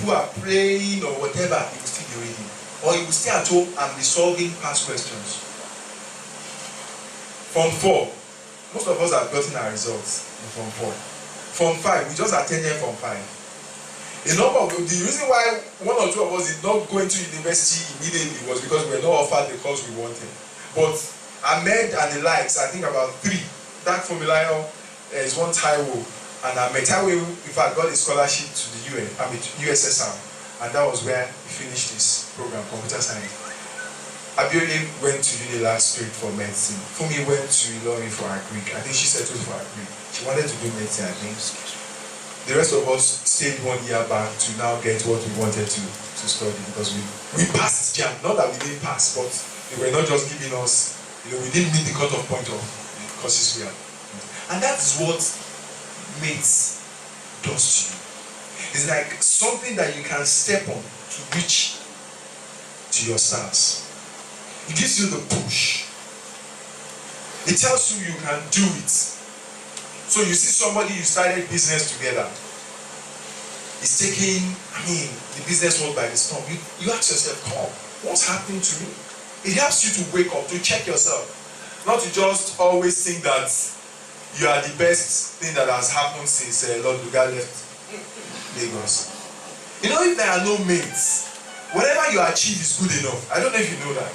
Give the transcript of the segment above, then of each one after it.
people are praying or whatever, he will still be reading. Or he will stay at home and be solving past questions. Form 4, most of us have gotten our results in Form 4. Form 5, we just attended Form 5. The reason why one or two of us did not go into university immediately was because we were not offered the course we wanted. But Ahmed and the likes, I think about 3, that Formulayo is one Taiwo, and Ahmed Taiwo, in fact, got a scholarship to the USSR, and that was where he finished his program, computer science. Abiole went to Unilag straight for medicine. Fumi went to Ilorin for agric. I think she settled for agric. She wanted to do medicine, I think. The rest of us stayed 1 year back to now get what we wanted to study, because we passed JAM. Not that we didn't pass, but they were not just giving us, we didn't meet the cutoff point of the courses we had. And that's what mates does to you. It's like something that you can step on to reach to your stars. It gives you the push. It tells you you can do it. So you see somebody you started business together. It's taking, the business world by the storm. You ask yourself, what's happening to me? It helps you to wake up, to check yourself. Not to just always think that you are the best thing that has happened since Lord Luga left Lagos. If there are no mates, whatever you achieve is good enough. I don't know if you know that.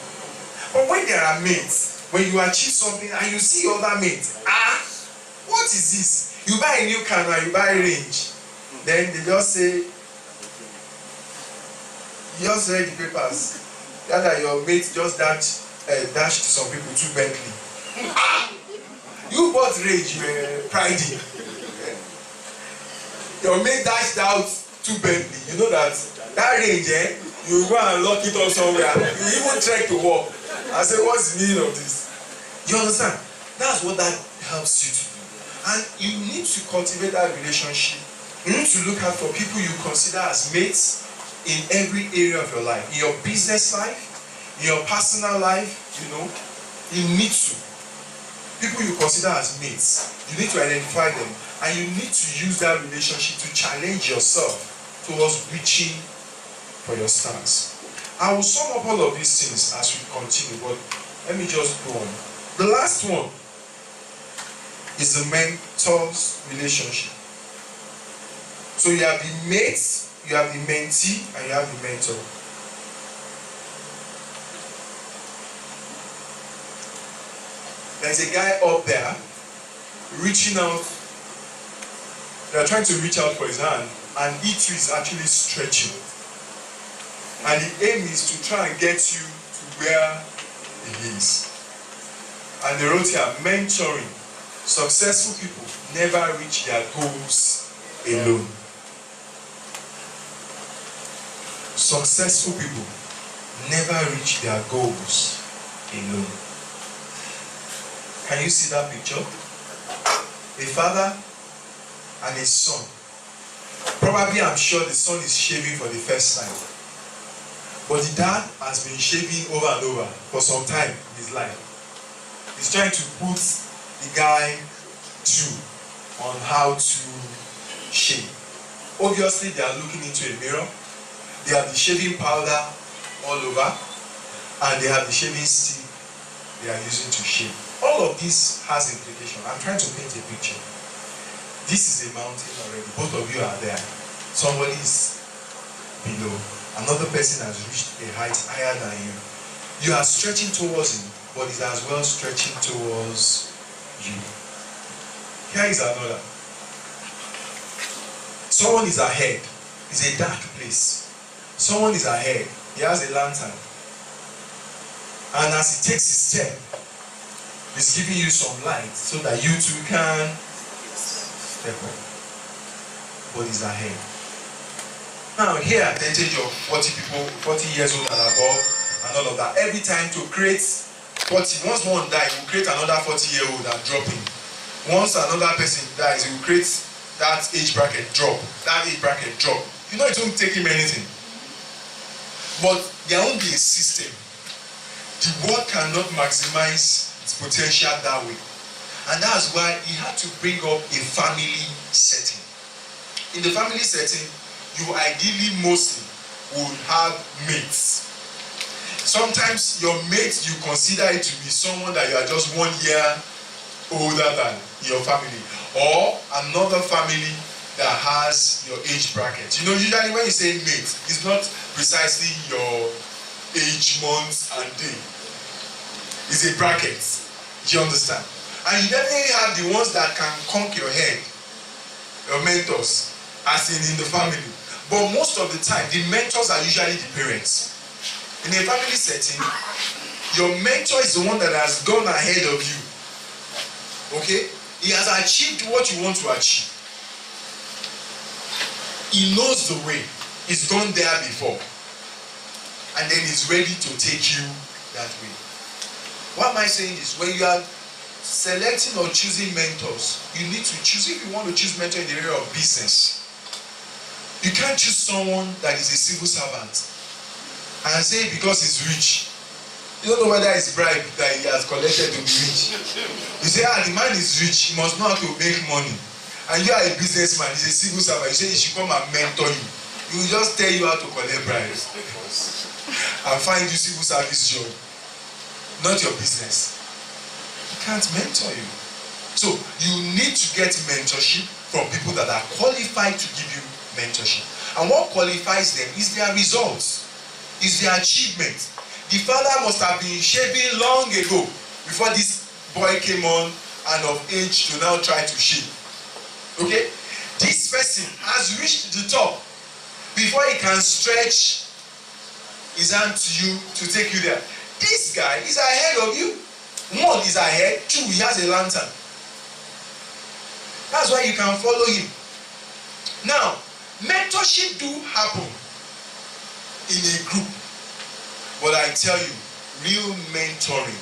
But when there are mates, when you achieve something and you see other mates, what is this? You buy a new camera, you buy a range. Then they just say, you just read the papers. That your mate just dashed some people to Bentley. You bought range, you were pridey. Your mate dashed out to Bentley. You know that range, you go and lock it up somewhere. You even try to walk. I say, what's the meaning of this? You understand? That's what that helps you to do. And you need to cultivate that relationship. You need to look out for people you consider as mates in every area of your life. In your business life, in your personal life, you need to. People you consider as mates, you need to identify them, and you need to use that relationship to challenge yourself towards reaching for your stars. I will sum up all of these things as we continue, but let me just go on. The last one is the mentor's relationship. So you have the mates, you have the mentee, and you have the mentor. There's a guy up there reaching out. They're trying to reach out for his hand, and he too is actually stretching. And the aim is to try and get you to where he is. And they wrote here, mentoring. Successful people never reach their goals alone. Successful people never reach their goals alone. Can you see that picture? A father and a son. Probably, I'm sure the son is shaving for the first time. But the dad has been shaving over and over for some time in his life. He's trying to put the guy through on how to shave. Obviously, they are looking into a mirror. They have the shaving powder all over, and they have the shaving stick they are using to shave. All of this has implication. I'm trying to paint a picture. This is a mountain already. Both of you are there. Somebody is below. Another person has reached a height higher than you. You are stretching towards him, but he's as well stretching towards you. Here is another. Someone is ahead. It's a dark place. Someone is ahead. He has a lantern. And as he takes his step, he's giving you some light so that you too can step up. But he's ahead. Now here, advantage of 40 people, 40 years old and above, and all of that. Every time to create 40, once one dies, you create another 40-year-old and drop him. Once another person dies, you create that age bracket drop, that age bracket drop. It won't take him anything. But there won't be a system. The world cannot maximize its potential that way. And that's why he had to bring up a family setting. In the family setting, you ideally mostly would have mates. Sometimes your mate, you consider it to be someone that you are just 1 year older than your family, or another family that has your age bracket. You know, usually when you say mate, it's not precisely your age, month, and day. It's a bracket. Do you understand? And you definitely have the ones that can conk your head, your mentors, as in the family. But most of the time, the mentors are usually the parents. In a family setting, your mentor is the one that has gone ahead of you. Okay? He has achieved what you want to achieve. He knows the way. He's gone there before. And then he's ready to take you that way. Why am I saying this? When you are selecting or choosing mentors, you need to choose. If you want to choose mentor in the area of business, you can't choose someone that is a civil servant and say because he's rich. You don't know whether it's bribe that he has collected to be rich. You say, the man is rich, he must know how to make money. And you are a businessman, he's a civil servant. You say he should come and mentor you. He will just tell you how to collect bribes and find you civil service job. Not your business. He can't mentor you. So you need to get mentorship from people that are qualified to give you mentorship. And what qualifies them is their results, is their achievement. The father must have been shaving long ago before this boy came on and of age to now try to shave. Okay? This person has reached the top before he can stretch his hand to you to take you there. This guy is ahead of you. 1, is ahead. 2, he has a lantern. That's why you can follow him. Now, mentorship do happen in a group. But I tell you, real mentoring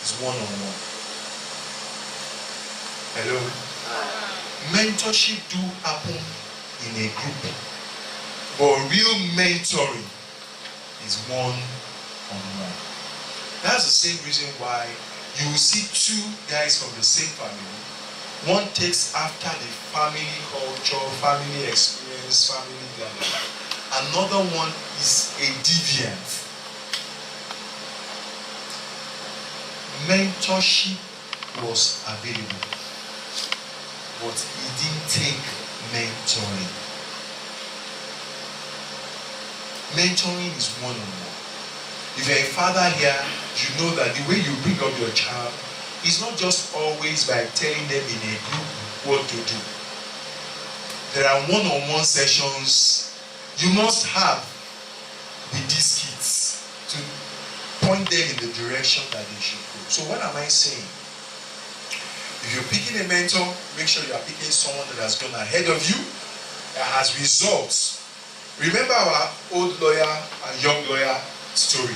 is one-on-one. Hello? Mentorship do happen in a group. But real mentoring is one-on-one. That's the same reason why you will see 2 guys from the same family. One takes after the family culture, family experience, family gathering. Another one is a deviant. Mentorship was available, but he didn't take mentoring. Mentoring is one-on-one. If you're a father here, you know that the way you bring up your child is not just always by telling them in a group what to do. There are one-on-one sessions you must have with these kids to point them in the direction that they should go. So what am I saying? If you're picking a mentor, make sure you are picking someone that has gone ahead of you, that has results. Remember our old lawyer and young lawyer story.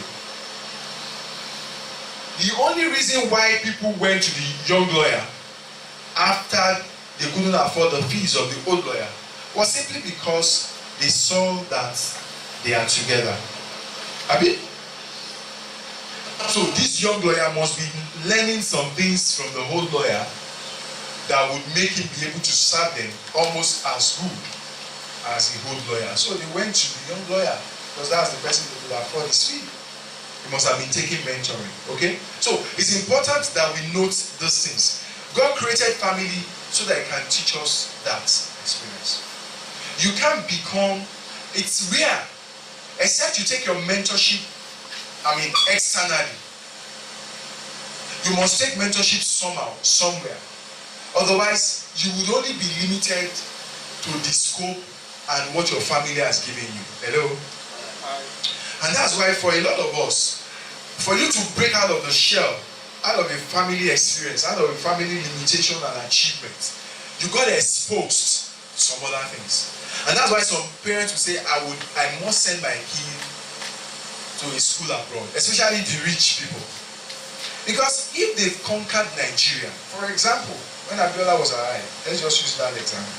The only reason why people went to the young lawyer after they couldn't afford the fees of the old lawyer was simply because they saw that they are together. Abi? So this young lawyer must be learning some things from the old lawyer that would make him be able to serve them almost as good as the old lawyer. So they went to the young lawyer because that's the person that could afford his fee. He must have been taking mentoring. Okay? So it's important that we note these things. God created family so that He can teach us that experience. You can't become, it's rare, except you take your mentorship, externally. You must take mentorship somehow, somewhere. Otherwise, you would only be limited to the scope and what your family has given you. Hello? And that's why for a lot of us, for you to break out of the shell, out of a family experience, out of a family limitation and achievement, you got exposed to some other things. And that's why some parents will say, I must send my kid to a school abroad, especially the rich people. Because if they've conquered Nigeria, for example, when Abiola was alive, let's just use that example.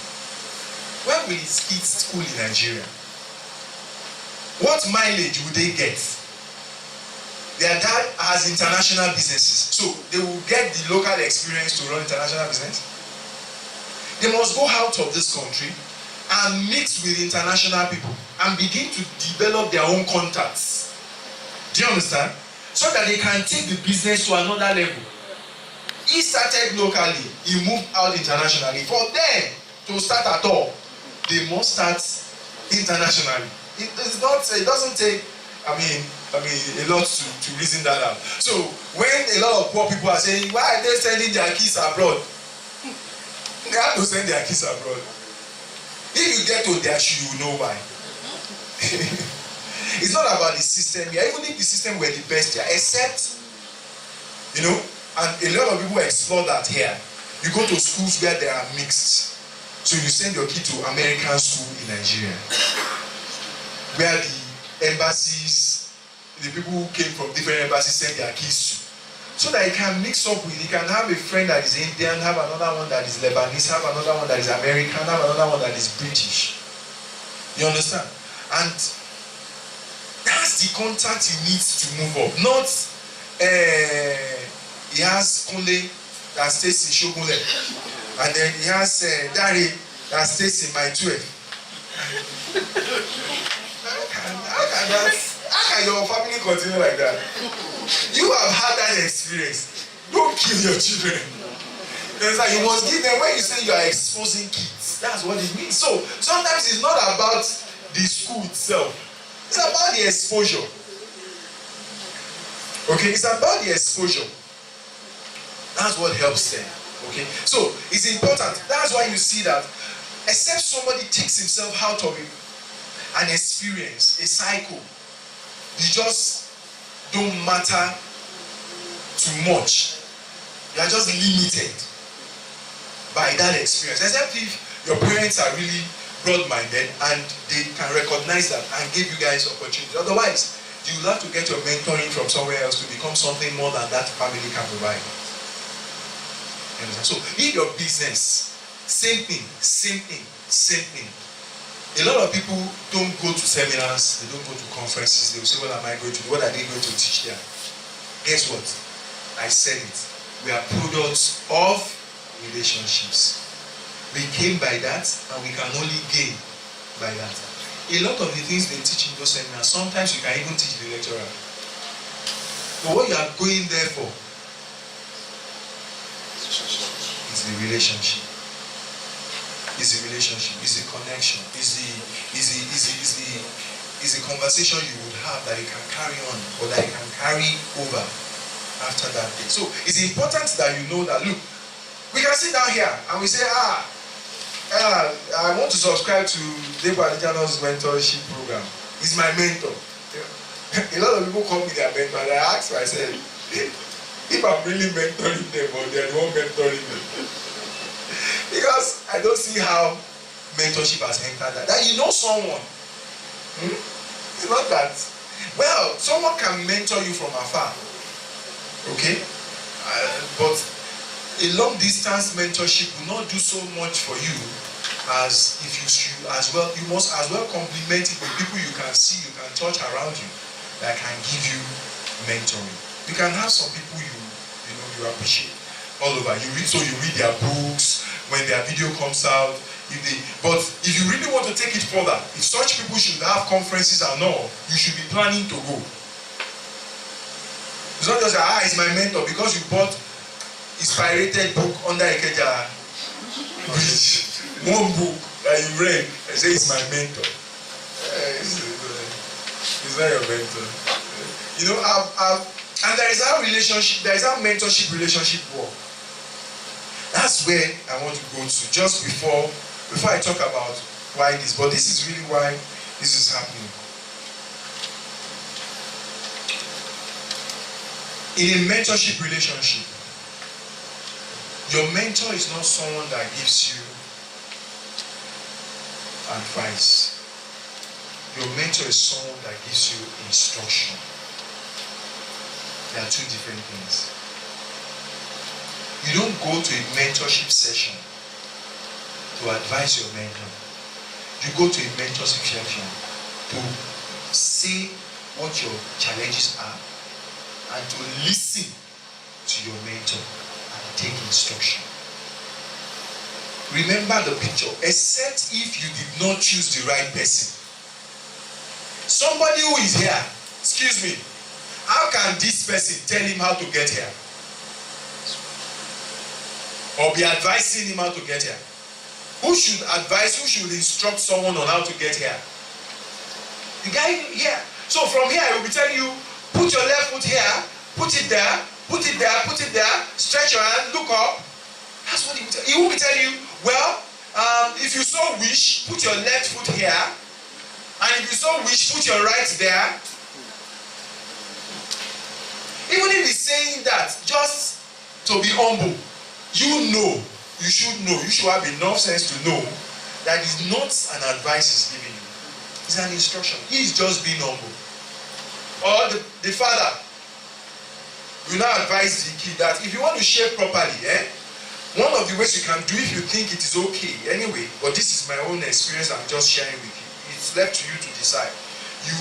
When will his kids school in Nigeria? What mileage would they get? Their dad has international businesses, so they will get the local experience to run international business. They must go out of this country, and mix with international people and begin to develop their own contacts. Do you understand? So that they can take the business to another level. He started locally, he moved out internationally. For them to start at all, they must start internationally. It doesn't take, a lot to reason that out. So when a lot of poor people are saying, why are they sending their kids abroad? They have to send their kids abroad. If you get to their shoe, you know why. It's not about the system here. Even if the system were the best here, except, and a lot of people explore that here. You go to schools where they are mixed. So you send your kid to American school in Nigeria, where the embassies, the people who came from different embassies send their kids to. So that he can mix up with, he can have a friend that is Indian, have another one that is Lebanese, have another one that is American, have another one that is British. You understand? And that's the contact he needs to move up. Not he has Kunle that stays in Shogunle, and then he has Dari that stays in my 12. How can your family continue like that? You have had that experience. Don't kill your children. You must give them, when you say you are exposing kids, that's what it means. So sometimes it's not about the school itself. It's about the exposure. Okay, it's about the exposure. That's what helps them. Okay, so it's important. That's why you see that except somebody takes himself out of an experience, a cycle, you just don't matter too much. You are just limited by that experience. Except if your parents are really broad-minded and they can recognize that and give you guys opportunity. Otherwise, you will have to get your mentoring from somewhere else to become something more than that family can provide. So in your business, same thing. A lot of people don't go to seminars, they don't go to conferences, they will say, what am I going to do? What are they going to teach there? Guess what? I said it. We are products of relationships. We came by that and we can only gain by that. A lot of the things they teach in those seminars, sometimes you can even teach the lecturer. But what you are going there for is the relationship. Is the relationship, is the connection, is the conversation you would have that you can carry on or that you can carry over after that day. So it's important that you know that, look, we can sit down here and we say, I want to subscribe to Debo Adejana's mentorship program. He's my mentor. A lot of people call me their mentor and I ask myself, if I'm really mentoring them or they're the one mentoring them. Because I don't see how mentorship has entered that. That you know someone. It's not that. Well, someone can mentor you from afar. Okay? But a long distance mentorship will not do so much for you as if you must as well complement it with people you can see, you can touch around you that can give you mentoring. You can have some people you appreciate all over. You read their books. When their video comes out, but if you really want to take it further, if such people should have conferences and all, you should be planning to go. It's not just it's my mentor because you bought his pirated book under Ikeja Bridge. One book that you read and say it's my mentor. It's not your mentor. And there is our relationship, there is our mentorship relationship work. That's where I want to go to just before I talk about why this. But this is really why this is happening. In a mentorship relationship, your mentor is not someone that gives you advice. Your mentor is someone that gives you instruction. There are two different things. You don't go to a mentorship session to advise your mentor. You go to a mentorship session to say what your challenges are and to listen to your mentor and take instruction. Remember the picture. Except if you did not choose the right person. Somebody who is here, excuse me, how can this person tell him how to get here? Or be advising him how to get here? Who should advise, who should instruct someone on how to get here? The guy here. So from here, he will be telling you, put your left foot here, put it there, put it there, put it there, stretch your hand, look up. That's what he will tell you. He will be telling you, well, if you so wish, put your left foot here, and if you so wish, put your right there. Even if he's saying that just to be humble, you know, you should have enough sense to know that it's not an advice he's giving you. It's an instruction. He's just being humble. Or the father will now advise the kid that if you want to shave properly, one of the ways you can do if you think it is okay anyway, but this is my own experience I'm just sharing with you. It's left to you to decide. You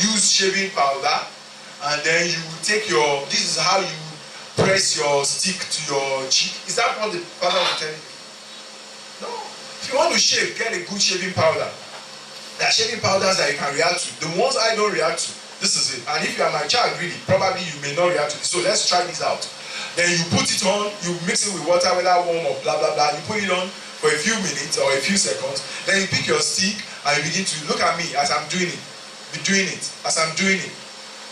use shaving powder, and then you take your, this is how you press your stick to your cheek. Is that what the father will tell you? No. If you want to shave, get a good shaving powder. There are shaving powders that you can react to. The ones I don't react to, this is it. And if you are my child really, probably you may not react to this. So let's try this out. Then you put it on, you mix it with water, whether warm or blah blah blah. You put it on for a few minutes or a few seconds. Then you pick your stick and you begin to look at me as I'm doing it. Be doing it as I'm doing it.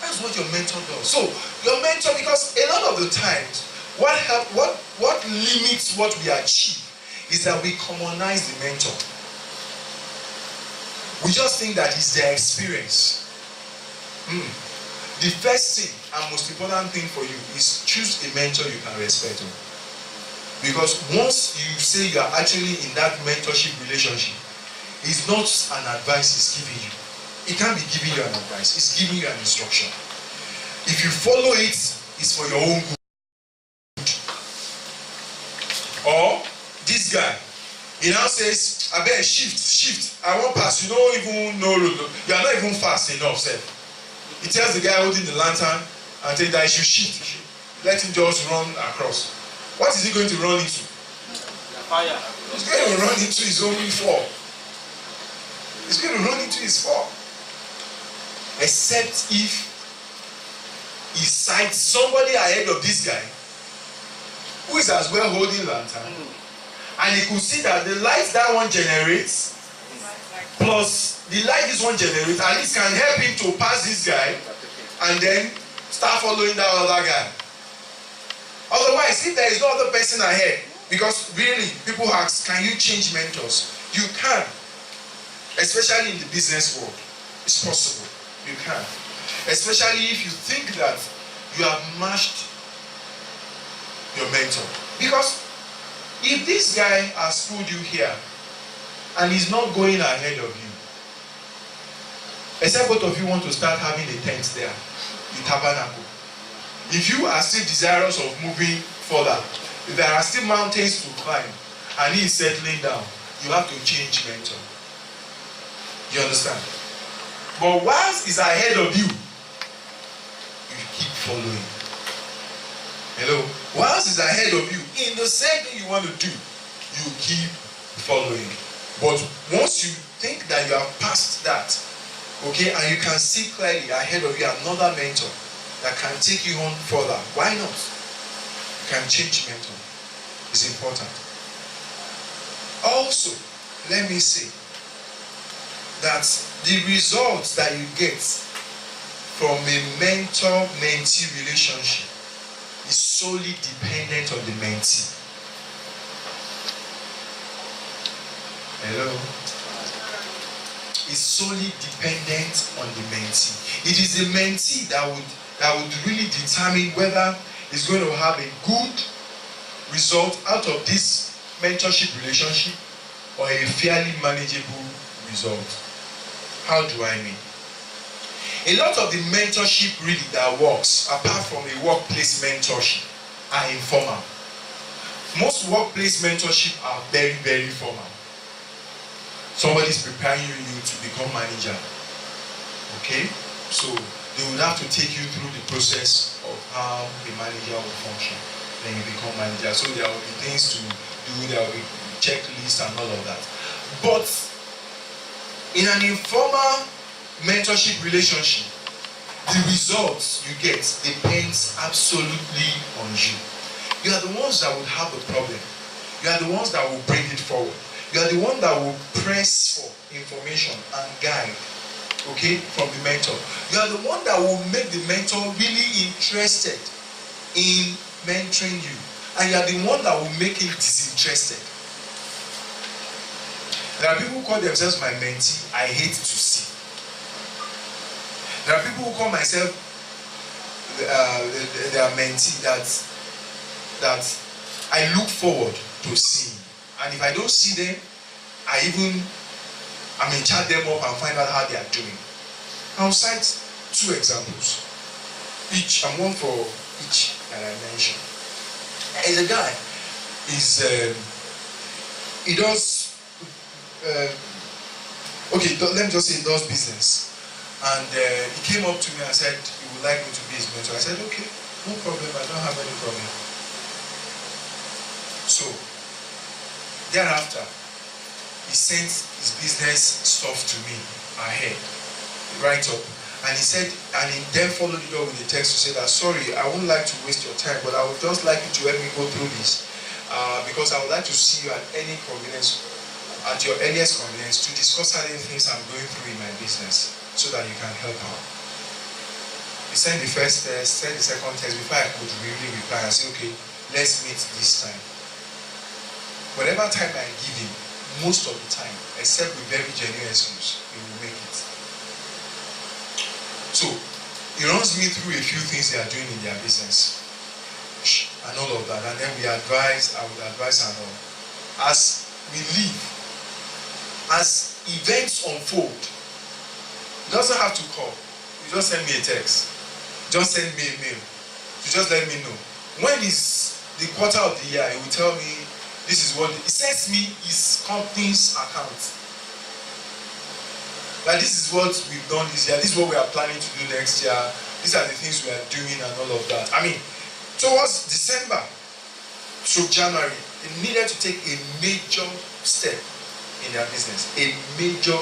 That's what your mentor does. So your mentor, because a lot of the times, what limits what we achieve is that we commonize the mentor. We just think that it's their experience. The first thing and most important thing for you is choose a mentor you can respect. Because once you say you are actually in that mentorship relationship, it's not an advice it's giving you. It can't be giving you an advice. It's giving you an instruction. If you follow it, it's for your own good. Or this guy, he now says, I better shift. I won't pass. You don't even know. You are not even fast enough, sir. He tells the guy holding the lantern and tells that he should shift. Let him just run across. What is he going to run into? Fire. He's going to run into his own fall. He's going to run into his fall. Except if he sights somebody ahead of this guy who is as well holding lantern, and he could see that the light that one generates plus the light this one generates at least can help him to pass this guy and then start following that other guy. Otherwise, if there is no other person ahead, because really people ask, can you change mentors? You can, especially in the business world. It's possible. You can, especially if you think that you have matched your mentor. Because if this guy has pulled you here and he's not going ahead of you, except both of you want to start having a tent there, the tabernacle. If you are still desirous of moving further, if there are still mountains to climb and he is settling down, you have to change mentor. You understand? But whilst he's ahead of you, you keep following. Hello? Whilst he's ahead of you, in the same thing you want to do, you keep following. But once you think that you have passed that, okay, and you can see clearly ahead of you another mentor that can take you on further, why not? You can change mentor. It's important. Also, let me say that the results that you get from a mentor-mentee relationship is solely dependent on the mentee. Hello? Is solely dependent on the mentee. It is the mentee that would really determine whether it's going to have a good result out of this mentorship relationship or a fairly manageable result. How do I mean? A lot of the mentorship really that works, apart from a workplace mentorship, are informal. Most workplace mentorship are very, very formal. Somebody is preparing you to become manager. Okay? So they will have to take you through the process of how a manager will function. Then you become manager. So there will be things to do, there will be checklist and all of that. But in an informal mentorship relationship, the results you get depends absolutely on you. You are the ones that will have the problem. You are the ones that will bring it forward. You are the one that will press for information and guide, okay, from the mentor. You are the one that will make the mentor really interested in mentoring you. And you are the one that will make him disinterested. There are people who call themselves my mentee, I hate to see. There are people who call myself their mentee that I look forward to seeing. And if I don't see them, I may chat them up and find out how they are doing. I'll cite 2 examples. And one for each that I mentioned. There's a guy, he does, let me just say he does business. And he came up to me and said he would like me to be his mentor. I said, okay, no problem, I don't have any problem. So, thereafter, he sent his business stuff to me ahead, right up. And he said, and he then followed it up with a text to say that, sorry, I wouldn't like to waste your time, but I would just like you to help me go through this. Because I would like to see you at any convenience, at your earliest convenience, to discuss certain things I'm going through in my business, so that you can help out. He sent the first test, sent the second test before I could really reply and say, okay, let's meet this time. Whatever time I give him, most of the time, except with very genuine excuse, he will make it. So, he runs me through a few things they are doing in their business and all of that, and then I would advise and all. As we live, as events unfold, he doesn't have to call. You just send me a text. Just send me a mail. You just let me know. When is the quarter of the year, he will tell me this is what he sends me his company's account. Like, this is what we've done this year, this is what we are planning to do next year, these are the things we are doing and all of that. I mean, towards December through January, they needed to take a major step in their business. A major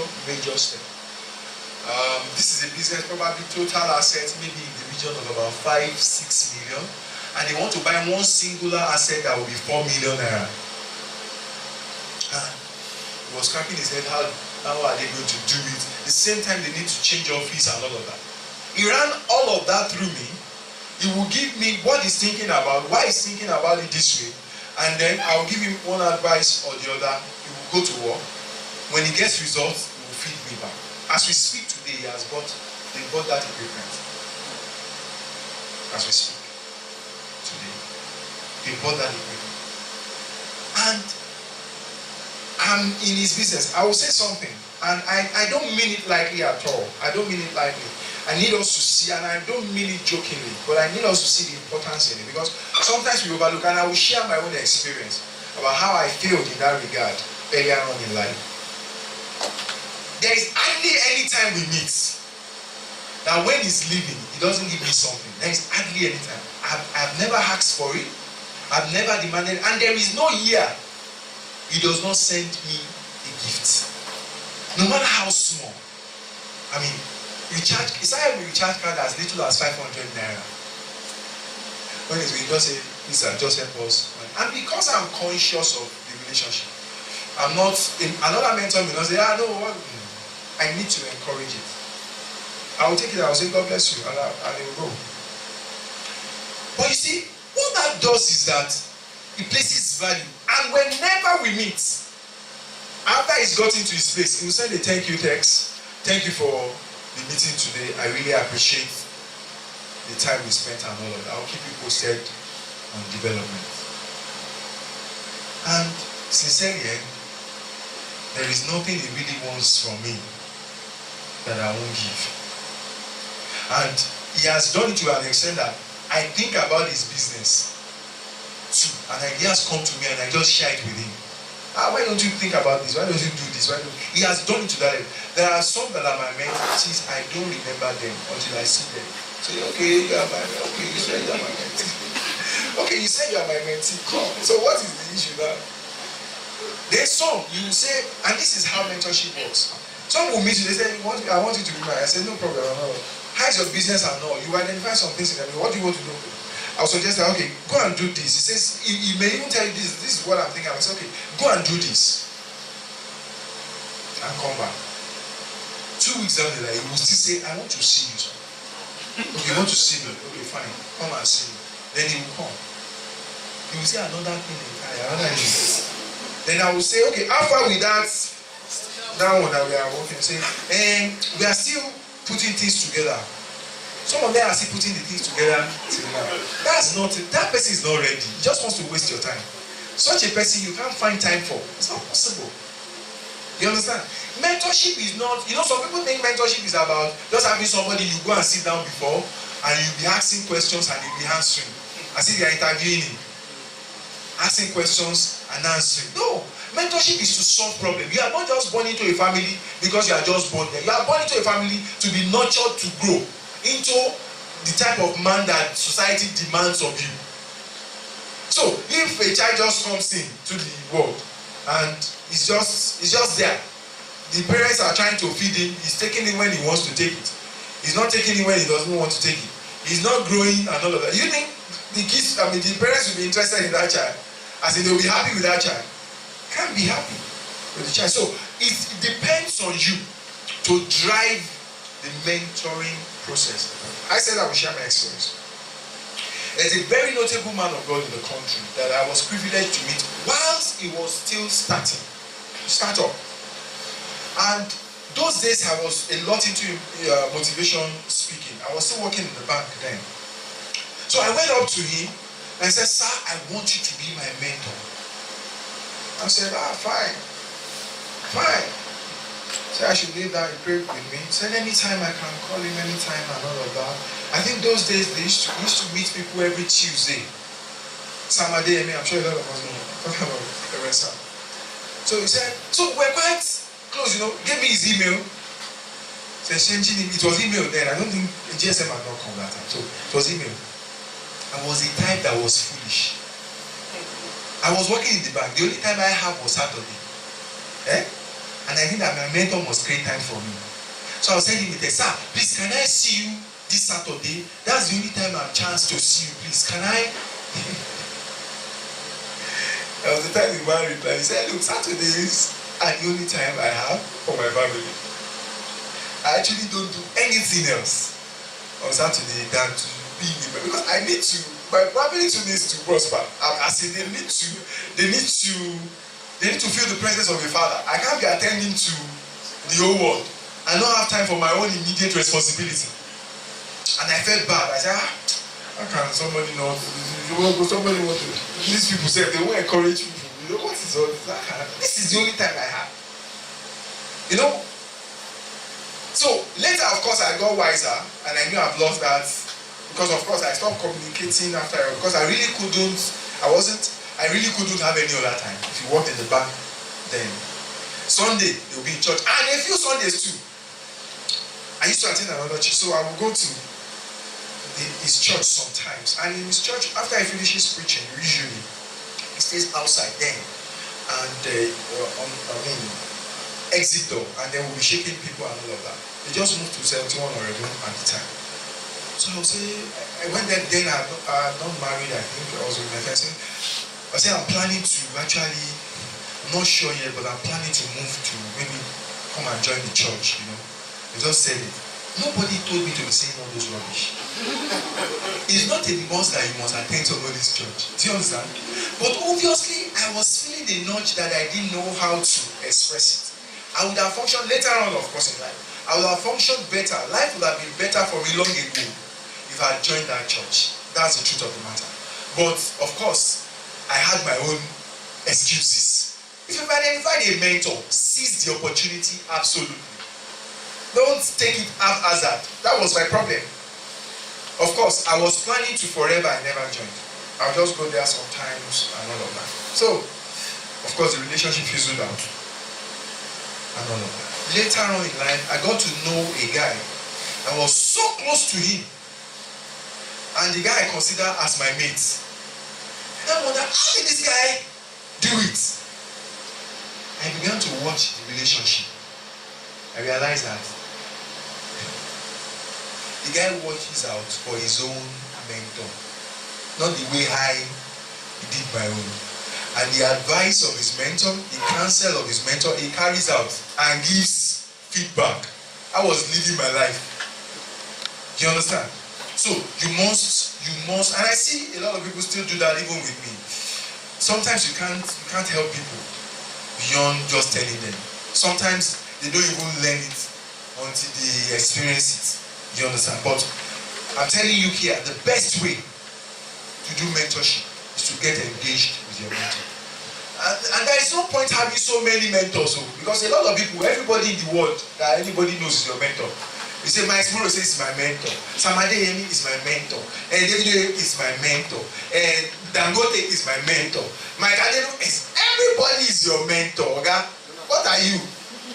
step. This is a business, probably total assets, maybe in the region of about 5-6 million. And they want to buy one singular asset that will be 4 million naira. He was cracking his head, how are they going to do it? The same time they need to change office and all of that. He ran all of that through me. He will give me what he's thinking about, why he's thinking about it this way, and then I will give him one advice or the other. He will go to work. When he gets results, he will feed me back. As we speak today, they bought that equipment. As we speak today, they bought that equipment. And I'm in his business. I will say something, and I don't mean it lightly at all. I don't mean it lightly. I need us to see, and I don't mean it jokingly, but I need us to see the importance in it, because sometimes we overlook, and I will share my own experience about how I failed in that regard earlier on in life. There is hardly any time we meet that when he's leaving, he doesn't give me something. There is hardly any time. I've never asked for it. I've never demanded, and there is no year he does not send me a gift. No matter how small. I mean, he started with recharge card as little as 500 naira. When it's we just say, listen, just help us. And because I'm conscious of the relationship, I'm not, another mentor will not say, no, I need to encourage it. I will take it, I will say, God bless you, and it will go. But you see, what that does is that it places value. And whenever we meet, after he's got into his place, he will send a thank you text. Thank you for the meeting today. I really appreciate the time we spent and all of that. I'll keep you posted on development. And sincerely, there is nothing he really wants from me that I won't give. And he has done it to an extent that I think about his business too. And he has come to me and I just share it with him. Why don't you think about this? Why don't you do this? He has done it to that level. There are some that are my mentees, I don't remember them until I see them. Say, okay, you are my mentee. Okay, you said you are my mentee. Okay, you said you are my mentee. Come. So what is the issue now? some, you say, and this is how mentorship works. Some will meet you, they say, I want you to be my, I say, no problem, how's your business and all? You identify some things in them, what do you want to do? I'll suggest that, okay, go and do this. He says, he may even tell you this is what I'm thinking. I will say, okay, go and do this. And come back. 2 weeks down the line, he will still say, I want to see you. Okay, you want to see me? Okay, fine. Come and see me. Then he will come. He will say another thing. Then I will say, okay, how far with that one that we are working? Say, we are still putting things together. Some of them are still putting the things together till now. That person is not ready. He just wants to waste your time. Such a person you can't find time for. It's not possible. You understand? Mentorship is not, some people think mentorship is about just having somebody you go and sit down before and you'll be asking questions and you'll be answering. As if they are interviewing him. Asking questions and answering. No. Mentorship is to solve problems. You are not just born into a family because you are just born there. You are born into a family to be nurtured to grow into the type of man that society demands of you. So, if a child just comes in to the world and it's just there, the parents are trying to feed him, he's taking it when he wants to take it. He's not taking it when he doesn't want to take it. He's not growing and all of that. You think the parents will be interested in that child? As in, they'll be happy with that child? Can't be happy with the child. So, it depends on you to drive the mentoring process. I said I will share my experience. There's a very notable man of God in the country that I was privileged to meet whilst he was still start up. And those days I was a lot into motivation speaking. I was still working in the bank then. So I went up to him and said, sir, I want you to be my mentor. I said, fine. So I should kneel down and pray with me. He said, anytime I can call him anytime and all of that. I think those days they used to meet people every Tuesday. Saturday, I'm sure a lot of us know. Talking about the rest. So he said, so we're quite close, gave me his email. Said, it was email then. I don't think the GSM had not come that time. So it was email. I was the type that was foolish. I was working in the bank. The only time I have was Saturday. And I think that my mentor must create time for me. So I was sending him a text, sir, please, can I see you this Saturday? That's the only time I have a chance to see you, please. Can I? That was the time the man replied. He said, look, Saturdays are the only time I have for my family. I actually don't do anything else on Saturday than to be with me. Because I need to, my family too needs to prosper. I say they need to feel the presence of a father. I can't be attending to the whole world. I don't have time for my own immediate responsibility. And I felt bad. I said, how can somebody not? Somebody want to? These people say they won't encourage people. What is all this? This is the only time I have. So later, of course, I got wiser and I knew I've lost that because, of course, I stopped communicating after because I really couldn't have any other time. If you worked in the bank, then Sunday they'll be in church, and a few Sundays too. I used to attend another church, so I would go to his church sometimes. And in his church, after he finishes preaching, usually he stays outside then, and exit door, and then we'll be shaking people and all of that. They just moved to 71 or 11 at the time. So I'll say, I went there then. I had not married. I think I was with my fiancé. I said, I'm planning to actually, I'm not sure yet, but I'm planning to move to maybe come and join the church, They just said it. Nobody told me to be saying all those rubbish. It's not a must that you must attend somebody's church. Do you understand? But obviously, I was feeling the nudge that I didn't know how to express it. I would have functioned later on, of course, in life. I would have functioned better. Life would have been better for me long ago if I had joined that church. That's the truth of the matter. But, of course, I had my own excuses. If you've identified a mentor, seize the opportunity absolutely. Don't take it haphazard. That was my problem. Of course, I was planning to forever and never joined. I'll just go there sometimes and all of that. So, of course, the relationship fizzled out and all of that. Later on in life, I got to know a guy that was so close to him. And the guy I consider as my mate. And I wonder, how did this guy do it? relationship, I realized that the guy watches out for his own mentor, not the way I did my own. And the advice of his mentor, the counsel of his mentor, he carries out and gives feedback. I was living my life. You understand? So you must, and I see a lot of people still do that even with me. Sometimes you can't help people beyond just telling them. Sometimes they don't even learn it until they experience it. You understand? But I'm telling you here, the best way to do mentorship is to get engaged with your mentor. And there is no point having so many mentors, because a lot of people, everybody in the world that anybody knows is your mentor. You say, my Smuro says is my mentor. Samade Yemi is my mentor. And David is my mentor. And Dangote is my mentor. Mike Adeno is, everybody is your mentor. Okay? What are you?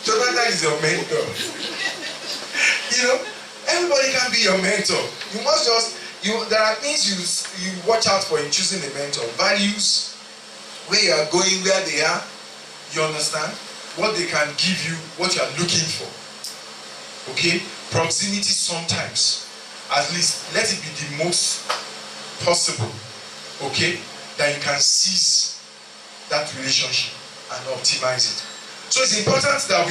Jonathan is your mentor. You know, everybody can be your mentor. You must just, there are things you watch out for in choosing a mentor. Values, where you are going, where they are. You understand? What they can give you, what you are looking for. Okay? Proximity sometimes. At least let it be the most possible. Okay? That you can seize that relationship and optimize it. So it's important that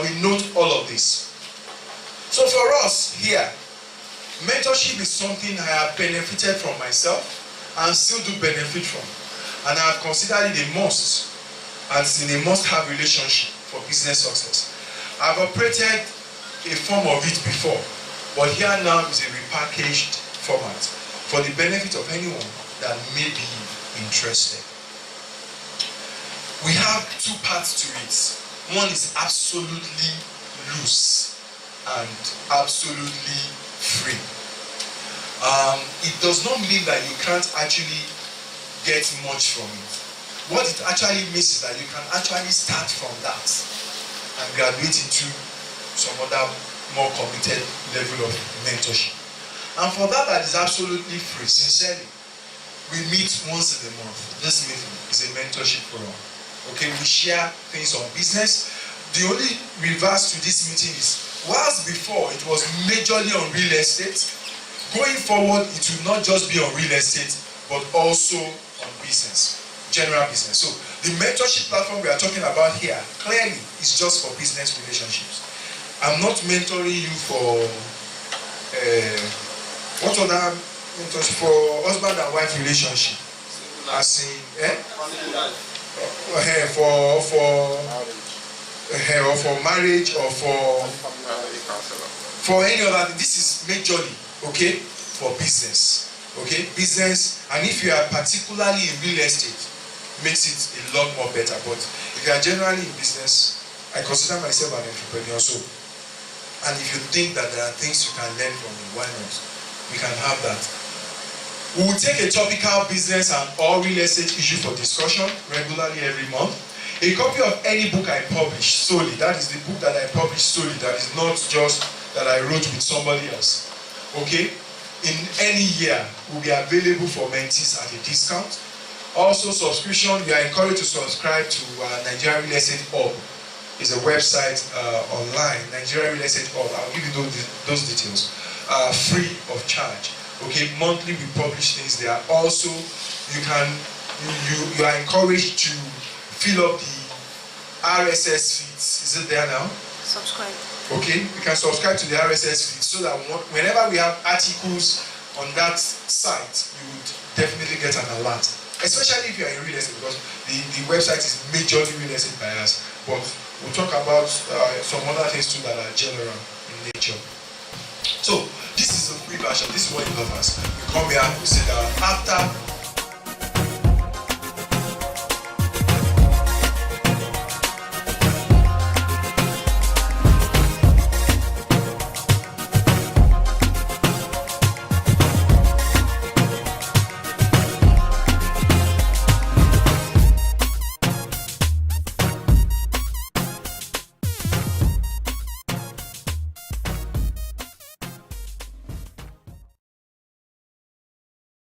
we note all of this. So for us here, mentorship is something I have benefited from myself and still do benefit from. And I have considered it a must, as in a must-have relationship for business success. I've operated a form of it before, but here now is a repackaged format for the benefit of anyone that may be interested. We have two parts to it. One is absolutely loose and absolutely free. It does not mean that you can't actually get much from it. What it actually means is that you can actually start from that and graduate into some other more committed level of mentorship. And for that is absolutely free, sincerely. We meet once in a month. This meeting is a mentorship program. Okay, we share things on business. The only reverse to this meeting is, whilst before it was majorly on real estate, going forward it will not just be on real estate, but also on business, general business. So the mentorship platform we are talking about here clearly is just for business relationships. I'm not mentoring you for what other mentorship for husband and wife relationship, as in for marriage or for any other. This is majorly okay for business. Okay, business, and if you are particularly in real estate, makes it a lot more better. But if you are generally in business, I consider myself an entrepreneur. So, and if you think that there are things you can learn from me, why not? We can have that. We will take a topical business and or real estate issue for discussion regularly every month. A copy of any book I publish solely, that is the book that I publish solely, that is not just that I wrote with somebody else. Okay? In any year will be available for mentees at a discount. Also subscription, we are encouraged to subscribe to Nigeria Real Estate Hub. It's a website online, Nigeria Real Estate Hub. I'll give you those details. Free of charge. Okay, monthly we publish things there. Also, you are encouraged to fill up the RSS feeds. Is it there now? Subscribe. Okay, you can subscribe to the RSS feed so that whenever we have articles on that site, you would definitely get an alert. Especially if you are in real estate, because the website is majorly real estate bias. But we'll talk about some other things too that are general in nature. So this is a free version. This is what it offers. We come here, we sit down after